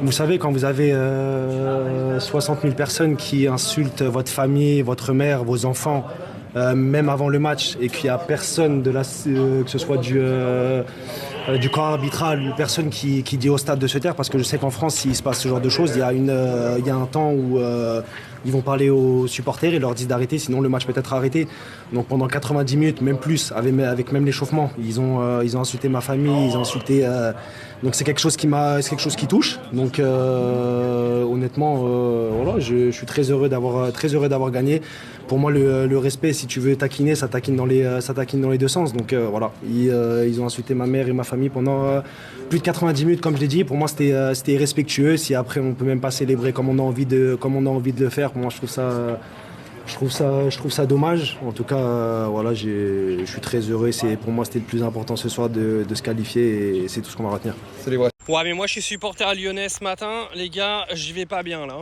Vous savez, quand vous avez 60 000 personnes qui insultent votre famille, votre mère, vos enfants, même avant le match, et qu'il n'y a personne, que ce soit du corps arbitral, ou personne qui dit au stade de se taire, parce que je sais qu'en France, s'il se passe ce genre de choses, il y a un temps où ils vont parler aux supporters et leur disent d'arrêter, sinon le match peut être arrêté. Donc pendant 90 minutes, même plus, avec même l'échauffement, ils ont insulté ma famille, ils ont insulté. Donc c'est quelque chose c'est quelque chose qui touche. Donc honnêtement, voilà, je suis très heureux d'avoir gagné. Pour moi, le respect, si tu veux taquiner, ça taquine dans les deux sens. Donc voilà, ils ont insulté ma mère et ma famille pendant plus de 90 minutes, comme je l'ai dit. Pour moi, c'était irrespectueux. Si après on peut même pas célébrer comme on a envie de le faire, pour moi, je trouve ça dommage. En tout cas, voilà, je suis très heureux. Pour moi, c'était le plus important ce soir de se qualifier et c'est tout ce qu'on va retenir. Ouais, mais moi je suis supporter lyonnais ce matin, les gars, j'y vais pas bien là.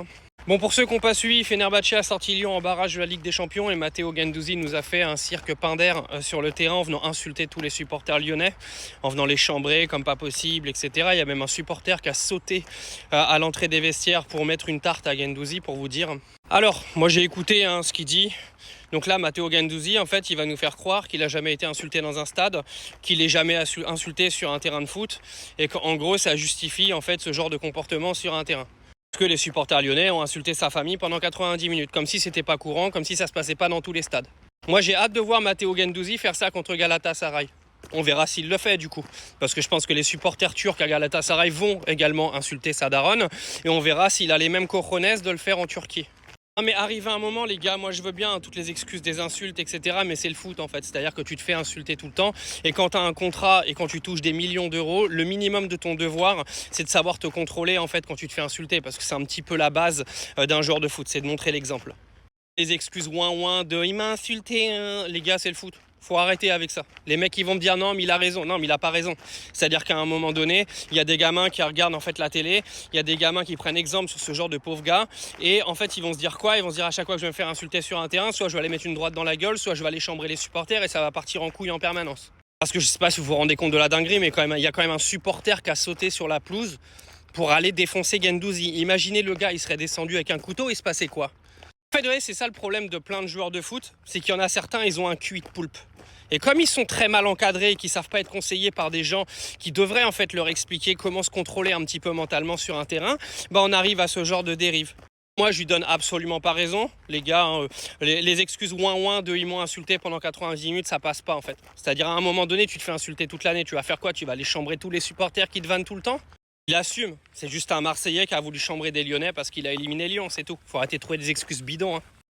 Bon, pour ceux qui n'ont pas suivi, Fenerbahçe a sorti Lyon en barrage de la Ligue des Champions et Matteo Guendouzi nous a fait un cirque Pinder sur le terrain en venant insulter tous les supporters lyonnais, en venant les chambrer comme pas possible, etc. Il y a même un supporter qui a sauté à l'entrée des vestiaires pour mettre une tarte à Guendouzi, pour vous dire. Alors, moi j'ai écouté ce qu'il dit. Donc là, Matteo Guendouzi, en fait, il va nous faire croire qu'il n'a jamais été insulté dans un stade, qu'il n'est jamais insulté sur un terrain de foot, et qu'en gros, ça justifie en fait ce genre de comportement sur un terrain. Parce que les supporters lyonnais ont insulté sa famille pendant 90 minutes, comme si c'était pas courant, comme si ça se passait pas dans tous les stades. Moi, j'ai hâte de voir Matteo Guendouzi faire ça contre Galatasaray. On verra s'il le fait du coup, parce que je pense que les supporters turcs à Galatasaray vont également insulter sa daronne, et on verra s'il a les mêmes cojones de le faire en Turquie. Non mais arrivé un moment les gars, moi je veux bien toutes les excuses des insultes etc, mais c'est le foot en fait, c'est à dire que tu te fais insulter tout le temps et quand tu as un contrat et quand tu touches des millions d'euros, le minimum de ton devoir c'est de savoir te contrôler en fait quand tu te fais insulter, parce que c'est un petit peu la base d'un joueur de foot, c'est de montrer l'exemple. Les excuses ouin de il m'a insulté, hein. Les gars, c'est le foot. Faut arrêter avec ça. Les mecs ils vont me dire non mais il a raison, non mais il a pas raison. C'est-à-dire qu'à un moment donné, il y a des gamins qui regardent en fait la télé, il y a des gamins qui prennent exemple sur ce genre de pauvres gars et en fait ils vont se dire quoi? Ils vont se dire à chaque fois que je vais me faire insulter sur un terrain, soit je vais aller mettre une droite dans la gueule, soit je vais aller chambrer les supporters et ça va partir en couille en permanence. Parce que je sais pas si vous vous rendez compte de la dinguerie, mais quand même il y a quand même un supporter qui a sauté sur la pelouse pour aller défoncer Guendouzi. Imaginez le gars, il serait descendu avec un couteau, il se passait quoi? En fait, ouais, c'est ça le problème de plein de joueurs de foot, c'est qu'il y en a certains, ils ont un QI de poulpe. Et comme ils sont très mal encadrés et qu'ils ne savent pas être conseillés par des gens qui devraient en fait leur expliquer comment se contrôler un petit peu mentalement sur un terrain, bah on arrive à ce genre de dérive. Moi, je lui donne absolument pas raison. Les gars, les excuses ouin de ils m'ont insulté pendant 90 minutes, ça passe pas en fait. C'est-à-dire à un moment donné, tu te fais insulter toute l'année, tu vas faire quoi? Tu vas aller chambrer tous les supporters qui te vannent tout le temps? Il assume. C'est juste un Marseillais qui a voulu chambrer des Lyonnais parce qu'il a éliminé Lyon, c'est tout. Faut arrêter de trouver des excuses bidons.